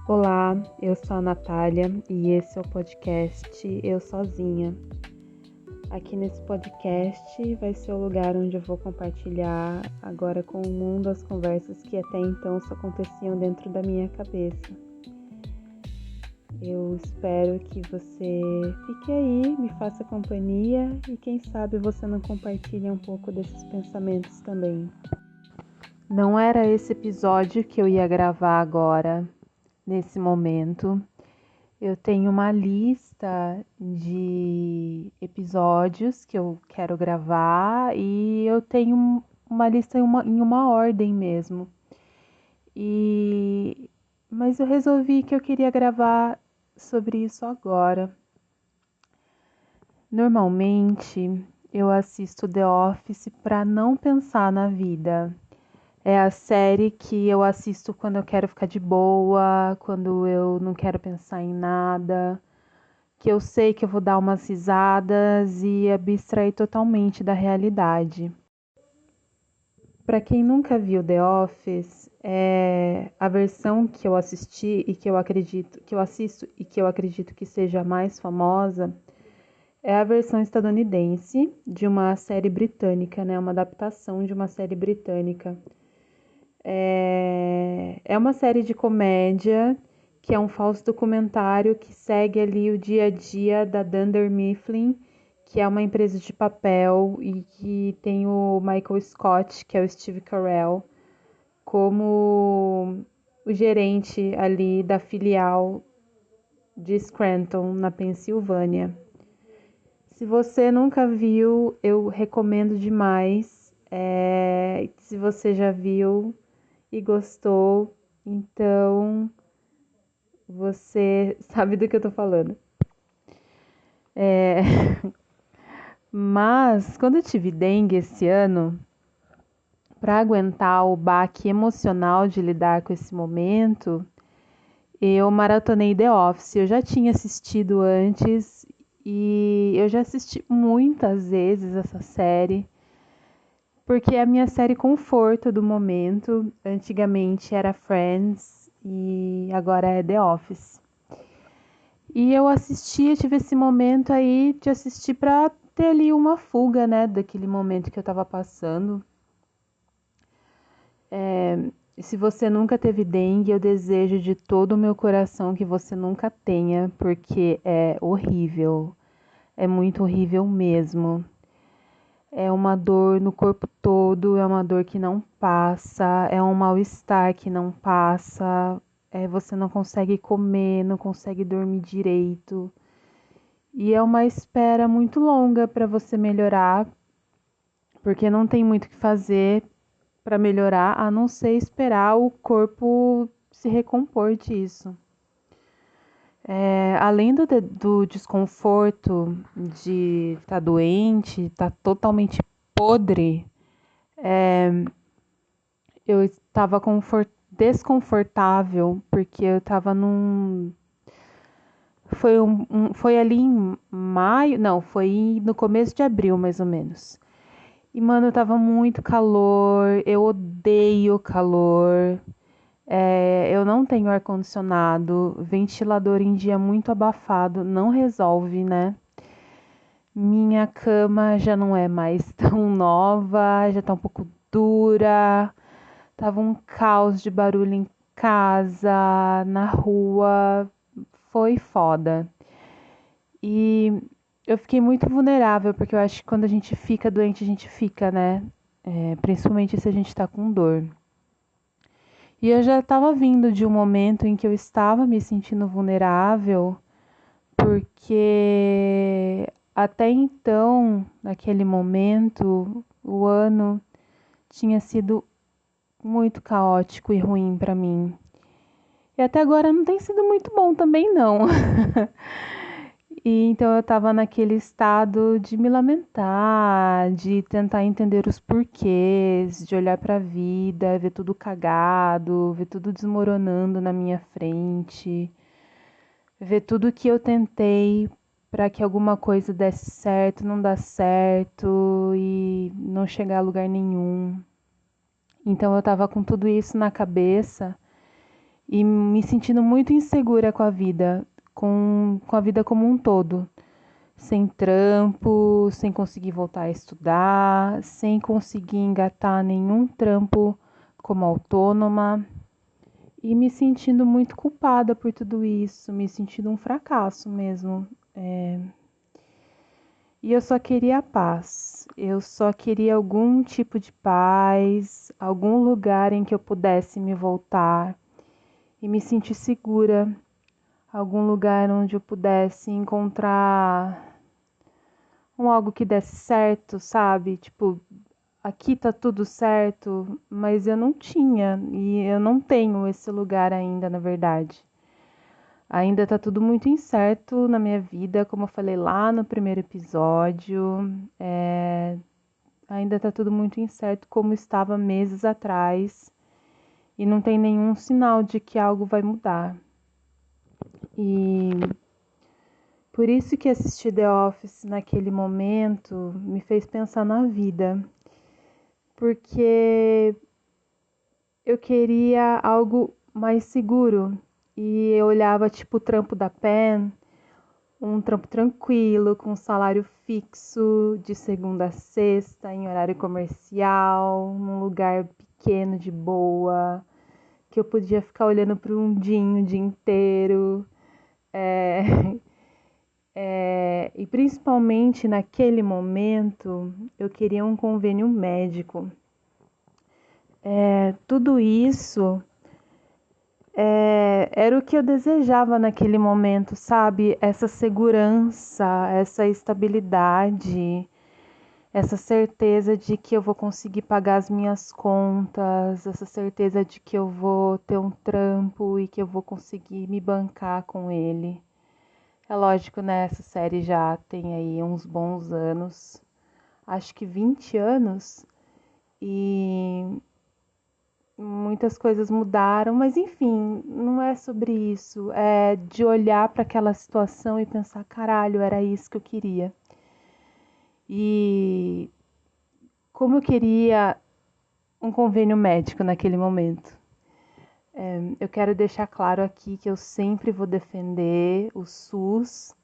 Olá, eu sou a Natália e esse é o podcast Eu Sozinha. Aqui nesse podcast vai ser o lugar onde eu vou compartilhar agora com o mundo as conversas que até então só aconteciam dentro da minha cabeça. Eu espero que você fique aí, me faça companhia e quem sabe você não compartilhe um pouco desses pensamentos também. Não era esse episódio que eu ia gravar agora, nesse momento. Eu tenho uma lista de episódios que eu quero gravar e eu tenho uma lista em uma ordem mesmo. Mas eu resolvi que eu queria gravar sobre isso agora. Normalmente eu assisto The Office para não pensar na vida. É a série que eu assisto quando eu quero ficar de boa, quando eu não quero pensar em nada, que eu sei que eu vou dar umas risadas e abstrair totalmente da realidade. Para quem nunca viu The Office, a versão que eu assisti e que eu assisto e que eu acredito que seja a mais famosa é a versão estadunidense de uma série britânica, né? Uma adaptação de uma série britânica. É uma série de comédia que é um falso documentário que segue ali o dia a dia da Dunder Mifflin, que é uma empresa de papel e que tem o Michael Scott, que é o Steve Carell, como o gerente ali da filial de Scranton, na Pensilvânia. Se você nunca viu, eu recomendo demais. Se você já viu e gostou, então você sabe do que eu tô falando. Mas quando eu tive dengue esse ano, para aguentar o baque emocional de lidar com esse momento, eu maratonei The Office. Eu já tinha assistido antes e eu já assisti muitas vezes essa série, porque é a minha série conforto do momento. Antigamente era Friends e agora é The Office. E eu tive esse momento aí de assistir pra ter ali uma fuga, né, daquele momento que eu tava passando. Se você nunca teve dengue, eu desejo de todo o meu coração que você nunca tenha, porque é horrível. É muito horrível mesmo. É uma dor no corpo todo, é uma dor que não passa, é um mal-estar que não passa. Você não consegue comer, não consegue dormir direito. E é uma espera muito longa para você melhorar, porque não tem muito o que fazer para melhorar, a não ser esperar o corpo se recompor disso. Além do desconforto de estar doente, estar totalmente podre, eu estava desconfortável, porque eu estava num. Foi ali em maio, não, foi no começo de abril, mais ou menos. E, mano, tava muito calor, eu odeio calor. Eu não tenho ar-condicionado, ventilador em dia muito abafado, não resolve, né? Minha cama já não é mais tão nova, já tá um pouco dura. Tava um caos de barulho em casa, na rua. Foi foda. E eu fiquei muito vulnerável, porque eu acho que quando a gente fica doente, a gente fica, né? Principalmente se a gente tá com dor. E eu já estava vindo de um momento em que eu estava me sentindo vulnerável, porque até então, naquele momento, o ano tinha sido muito caótico e ruim para mim. E até agora não tem sido muito bom também, não. E então eu estava naquele estado de me lamentar, de tentar entender os porquês, de olhar para a vida, ver tudo cagado, ver tudo desmoronando na minha frente, ver tudo que eu tentei para que alguma coisa desse certo, não dá certo e não chegar a lugar nenhum. Então eu estava com tudo isso na cabeça e me sentindo muito insegura com a vida como um todo. Sem trampo, sem conseguir voltar a estudar, sem conseguir engatar nenhum trampo como autônoma e me sentindo muito culpada por tudo isso, me sentindo um fracasso mesmo. E eu só queria paz, eu só queria algum tipo de paz, algum lugar em que eu pudesse me voltar e me sentir segura, algum lugar onde eu pudesse encontrar algo que desse certo, sabe? Tipo, aqui tá tudo certo, mas eu não tinha e eu não tenho esse lugar ainda, na verdade. Ainda tá tudo muito incerto na minha vida, como eu falei lá no primeiro episódio. Ainda tá tudo muito incerto como estava meses atrás e não tem nenhum sinal de que algo vai mudar. E por isso que assistir The Office naquele momento me fez pensar na vida, porque eu queria algo mais seguro e eu olhava tipo o trampo da Pen, um trampo tranquilo, com salário fixo, de segunda a sexta, em horário comercial, num lugar pequeno, de boa, que eu podia ficar olhando para um o dia inteiro. É, e principalmente naquele momento, eu queria um convênio médico. Tudo isso era o que eu desejava naquele momento, sabe? Essa segurança, essa estabilidade, essa certeza de que eu vou conseguir pagar as minhas contas, essa certeza de que eu vou ter um trampo e que eu vou conseguir me bancar com ele. É lógico, né? Essa série já tem aí uns bons anos, acho que 20 anos, e muitas coisas mudaram, mas enfim, não é sobre isso. É de olhar para aquela situação e pensar, caralho, era isso que eu queria. E como eu queria um convênio médico naquele momento. Eu quero deixar claro aqui que eu sempre vou defender o SUS,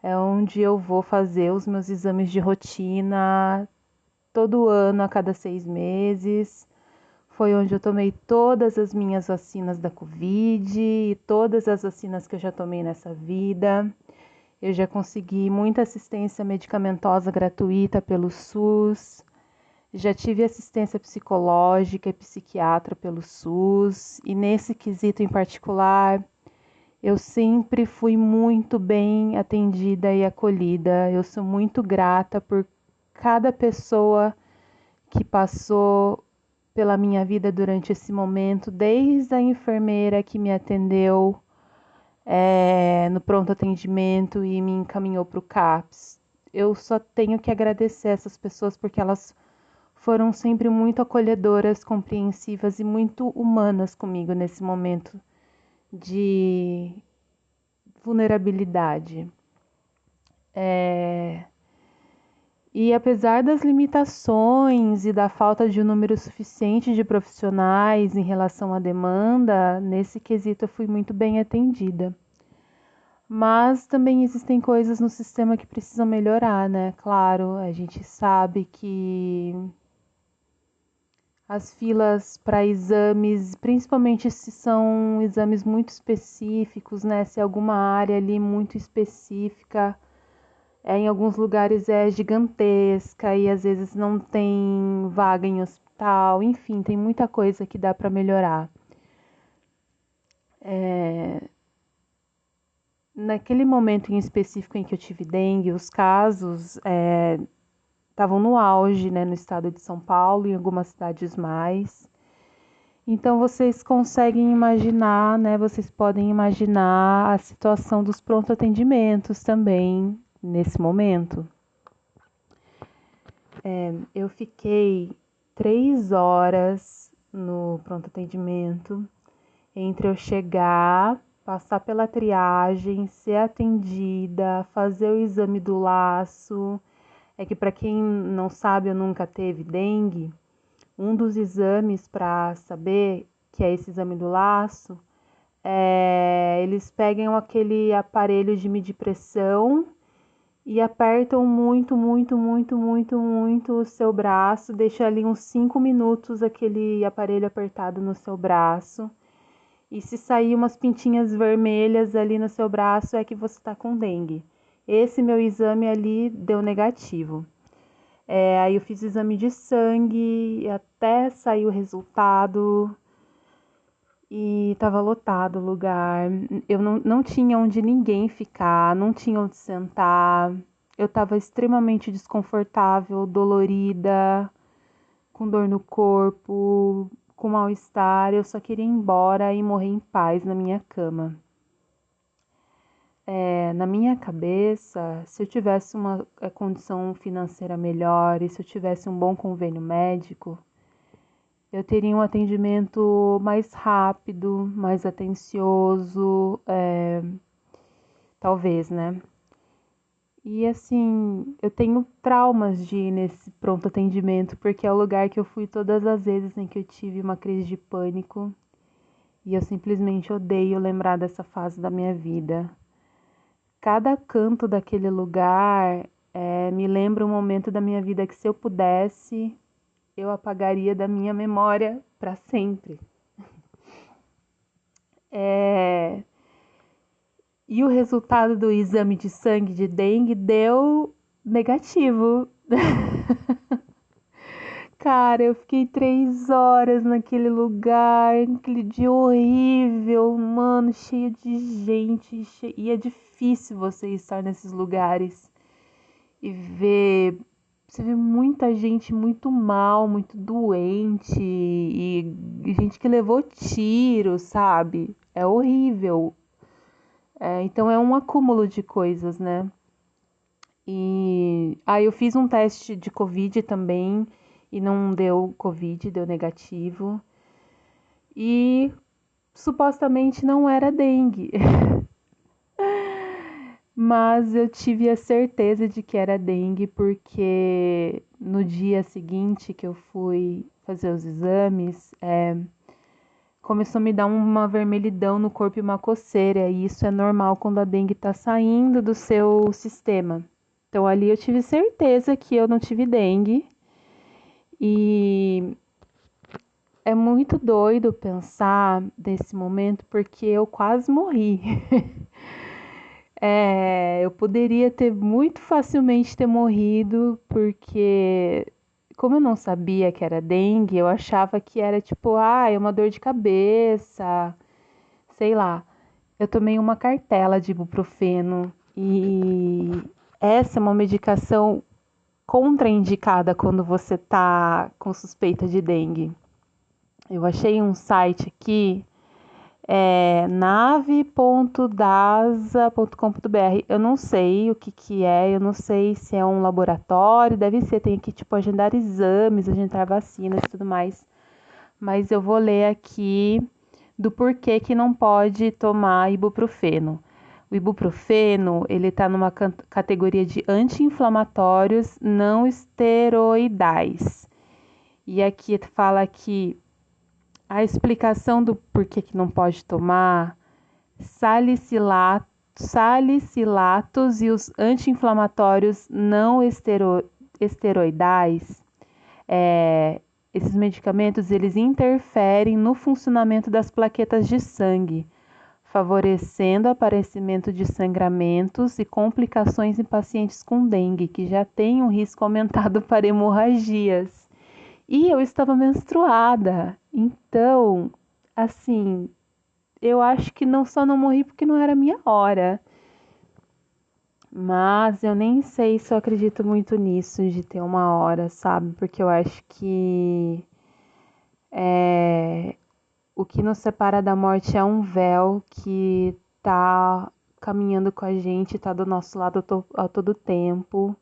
é onde eu vou fazer os meus exames de rotina todo ano, a cada 6 meses. Foi onde eu tomei todas as minhas vacinas da Covid e todas as vacinas que eu já tomei nessa vida. Eu já consegui muita assistência medicamentosa gratuita pelo SUS. Já tive assistência psicológica e psiquiatra pelo SUS. E nesse quesito em particular, eu sempre fui muito bem atendida e acolhida. Eu sou muito grata por cada pessoa que passou pela minha vida durante esse momento, desde a enfermeira que me atendeu no pronto atendimento e me encaminhou para o CAPS. Eu só tenho que agradecer essas pessoas porque elas foram sempre muito acolhedoras, compreensivas e muito humanas comigo nesse momento de vulnerabilidade. E apesar das limitações e da falta de um número suficiente de profissionais em relação à demanda, nesse quesito eu fui muito bem atendida. Mas também existem coisas no sistema que precisam melhorar, né? Claro, a gente sabe que as filas para exames, principalmente se são exames muito específicos, né? Se é alguma área ali muito específica, em alguns lugares é gigantesca e às vezes não tem vaga em hospital. Enfim, tem muita coisa que dá para melhorar. Naquele momento em específico em que eu tive dengue, os casos estavam no auge, né, no estado de São Paulo e em algumas cidades mais. Então vocês conseguem imaginar, né? Vocês podem imaginar a situação dos pronto atendimentos também nesse momento. Eu fiquei 3 horas no pronto atendimento entre eu chegar, passar pela triagem, ser atendida, fazer o exame do laço. É que para quem não sabe ou nunca teve dengue, um dos exames para saber que é esse exame do laço Eles pegam aquele aparelho de medir pressão e apertam muito, muito, muito, muito, muito o seu braço, deixa ali uns 5 minutos aquele aparelho apertado no seu braço. E se sair umas pintinhas vermelhas ali no seu braço, é que você está com dengue. Esse meu exame ali deu negativo. Aí eu fiz exame de sangue, até sair o resultado e tava lotado o lugar. Eu não tinha onde ninguém ficar, não tinha onde sentar. Eu tava extremamente desconfortável, dolorida, com dor no corpo, com mal-estar. Eu só queria ir embora e morrer em paz na minha cama. Na minha cabeça, se eu tivesse uma condição financeira melhor e se eu tivesse um bom convênio médico, eu teria um atendimento mais rápido, mais atencioso, talvez, né? E assim, eu tenho traumas de ir nesse pronto atendimento, porque é o lugar que eu fui todas as vezes em que eu tive uma crise de pânico. E eu simplesmente odeio lembrar dessa fase da minha vida. Cada canto daquele lugar me lembra um momento da minha vida que, se eu pudesse, eu apagaria da minha memória para sempre. E o resultado do exame de sangue de dengue deu negativo. Cara, eu fiquei 3 horas naquele lugar, aquele dia horrível, mano, cheio de gente. E é difícil você estar nesses lugares e ver. Você vê muita gente muito mal, muito doente e gente que levou tiro, sabe? É horrível. Então é um acúmulo de coisas, né? E aí eu fiz um teste de Covid também e não deu Covid, deu negativo. E supostamente não era dengue, mas eu tive a certeza de que era dengue porque no dia seguinte que eu fui fazer os exames, começou a me dar uma vermelhidão no corpo e uma coceira, e isso é normal quando a dengue está saindo do seu sistema. Então ali eu tive certeza que eu não tive dengue. E é muito doido pensar nesse momento porque eu quase morri. Eu poderia ter muito facilmente ter morrido porque, como eu não sabia que era dengue, eu achava que era tipo, é uma dor de cabeça, sei lá. Eu tomei uma cartela de ibuprofeno e essa é uma medicação contraindicada quando você tá com suspeita de dengue. Eu achei um site aqui, nave.dasa.com.br. Eu não sei o que é, eu não sei se é um laboratório, deve ser, tem que tipo agendar exames, agendar vacinas e tudo mais. Mas eu vou ler aqui do porquê que não pode tomar ibuprofeno. O ibuprofeno, ele está numa categoria de anti-inflamatórios não esteroidais. E aqui fala que a explicação do porquê que não pode tomar, salicilatos e os anti-inflamatórios não esteroidais, esses medicamentos eles interferem no funcionamento das plaquetas de sangue, favorecendo o aparecimento de sangramentos e complicações em pacientes com dengue, que já têm um risco aumentado para hemorragias. E eu estava menstruada, então, assim, eu acho que não morri porque não era minha hora. Mas eu nem sei se eu acredito muito nisso de ter uma hora, sabe? Porque eu acho que o que nos separa da morte é um véu que tá caminhando com a gente, tá do nosso lado a todo tempo.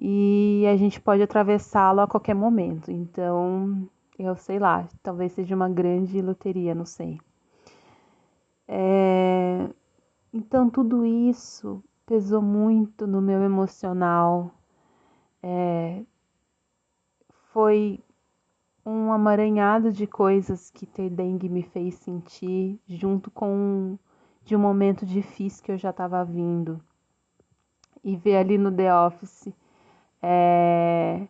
E a gente pode atravessá-lo a qualquer momento. Então, eu sei lá, talvez seja uma grande loteria, não sei. Então, tudo isso pesou muito no meu emocional. Foi um amaranhado de coisas que ter dengue me fez sentir, junto com de um momento difícil que eu já estava vindo. E ver ali no The Office é,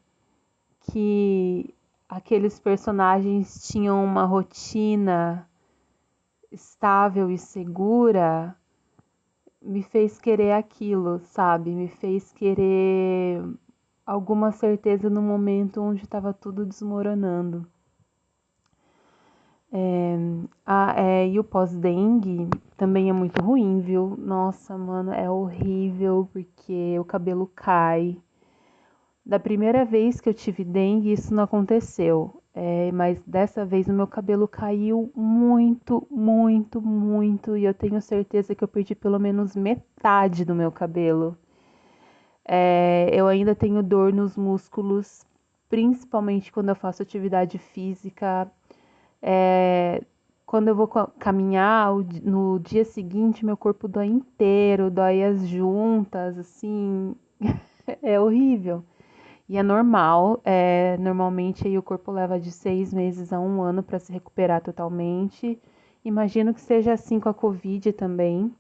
que aqueles personagens tinham uma rotina estável e segura, me fez querer aquilo, sabe? Me fez querer alguma certeza no momento onde estava tudo desmoronando. E o pós-dengue também é muito ruim, viu? Nossa, mano, é horrível porque o cabelo cai. Da primeira vez que eu tive dengue, isso não aconteceu. Mas dessa vez o meu cabelo caiu muito, muito, muito. E eu tenho certeza que eu perdi pelo menos metade do meu cabelo. Eu ainda tenho dor nos músculos, principalmente quando eu faço atividade física. É, Quando eu vou caminhar, no dia seguinte, meu corpo dói inteiro, dói as juntas, assim, é horrível. E é normal, normalmente aí o corpo leva de 6 meses a um ano para se recuperar totalmente. Imagino que seja assim com a Covid também.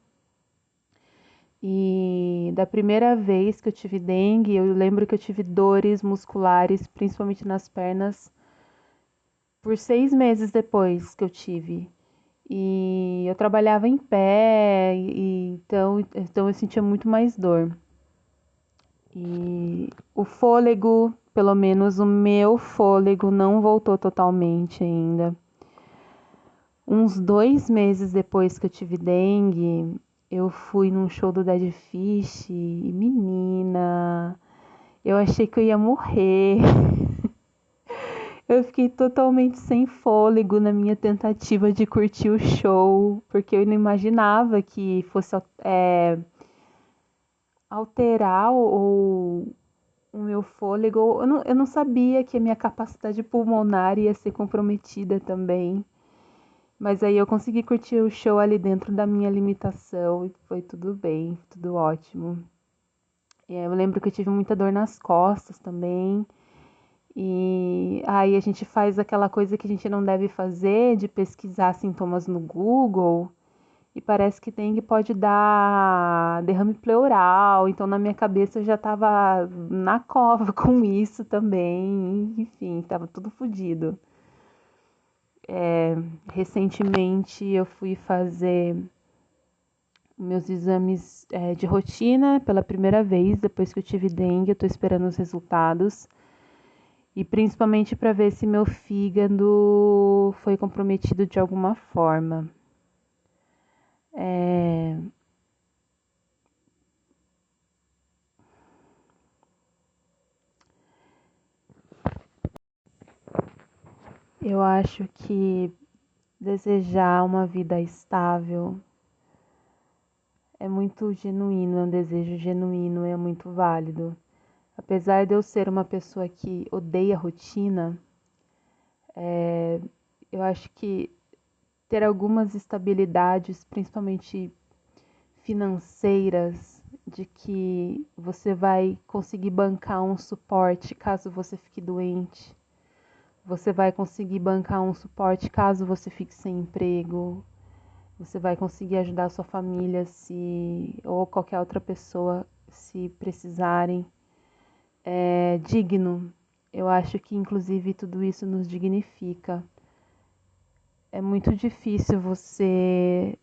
E da primeira vez que eu tive dengue, eu lembro que eu tive dores musculares, principalmente nas pernas, por 6 meses depois que eu tive. E eu trabalhava em pé, então eu sentia muito mais dor. E o fôlego, pelo menos o meu fôlego, não voltou totalmente ainda. Uns 2 meses depois que eu tive dengue, eu fui num show do Dead Fish e, menina, eu achei que eu ia morrer. Eu fiquei totalmente sem fôlego na minha tentativa de curtir o show, porque eu não imaginava que fosse alterar o meu fôlego. Eu não sabia que a minha capacidade pulmonar ia ser comprometida também. Mas aí eu consegui curtir o show ali dentro da minha limitação e foi tudo bem, tudo ótimo. Eu lembro que eu tive muita dor nas costas também. E aí a gente faz aquela coisa que a gente não deve fazer, de pesquisar sintomas no Google. E parece que dengue pode dar derrame pleural. Então na minha cabeça eu já tava na cova com isso também. Enfim, tava tudo fodido. Recentemente eu fui fazer meus exames de rotina pela primeira vez depois que eu tive dengue. Eu tô esperando os resultados. E principalmente para ver se meu fígado foi comprometido de alguma forma. Eu acho que desejar uma vida estável é muito genuíno, é um desejo genuíno, é muito válido. Apesar de eu ser uma pessoa que odeia rotina, eu acho que ter algumas estabilidades, principalmente financeiras, de que você vai conseguir bancar um suporte caso você fique doente, você vai conseguir bancar um suporte caso você fique sem emprego, você vai conseguir ajudar a sua família se ou qualquer outra pessoa se precisarem. É digno. Eu acho que inclusive tudo isso nos dignifica. É muito difícil você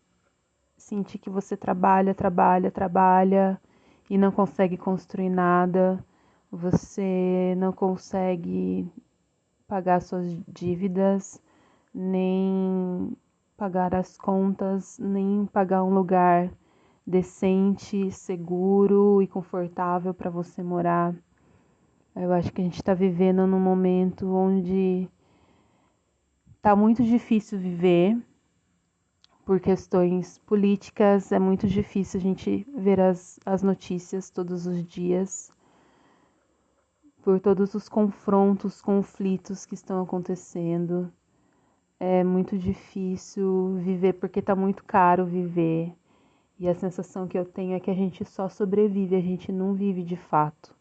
sentir que você trabalha, trabalha, trabalha e não consegue construir nada. Você não consegue pagar suas dívidas, nem pagar as contas, nem pagar um lugar decente, seguro e confortável para você morar. Eu acho que a gente está vivendo num momento onde está muito difícil viver por questões políticas, é muito difícil a gente ver as notícias todos os dias, por todos os confrontos, conflitos que estão acontecendo. É muito difícil viver porque tá muito caro viver. E a sensação que eu tenho é que a gente só sobrevive, a gente não vive de fato.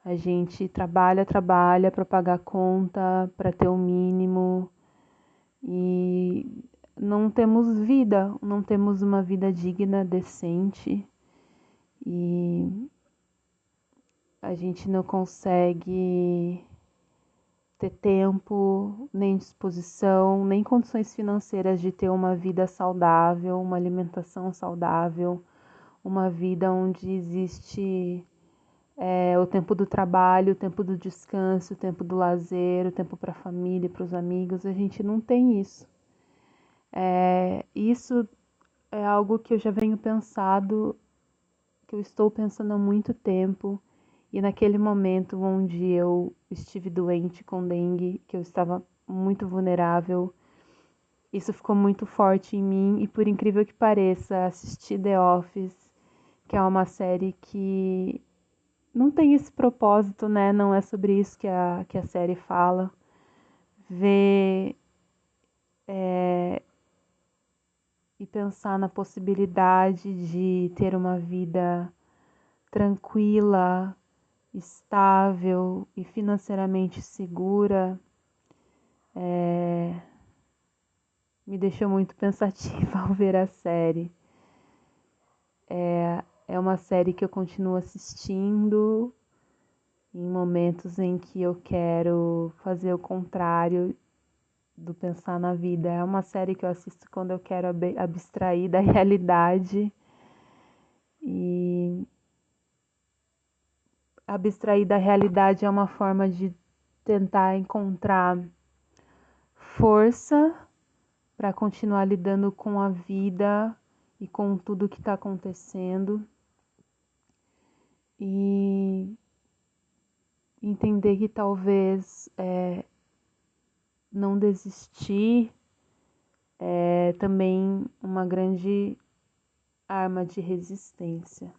A gente trabalha, trabalha para pagar conta, para ter o mínimo e não temos vida, não temos uma vida digna, decente e a gente não consegue ter tempo, nem disposição, nem condições financeiras de ter uma vida saudável, uma alimentação saudável, uma vida onde existe o tempo do trabalho, o tempo do descanso, o tempo do lazer, o tempo para a família, para os amigos. A gente não tem isso. Isso é algo que eu já venho pensado, que eu estou pensando há muito tempo. E naquele momento onde eu estive doente com dengue, que eu estava muito vulnerável, isso ficou muito forte em mim. E por incrível que pareça, assistir The Office, que é uma série que não tem esse propósito, né? Não é sobre isso que a série fala. Ver e pensar na possibilidade de ter uma vida tranquila, estável e financeiramente segura me deixou muito pensativa ao ver a série. É uma série que eu continuo assistindo em momentos em que eu quero fazer o contrário do pensar na vida. É uma série que eu assisto quando eu quero abstrair da realidade e abstrair da realidade é uma forma de tentar encontrar força para continuar lidando com a vida e com tudo que está acontecendo e entender que talvez não desistir é também uma grande arma de resistência.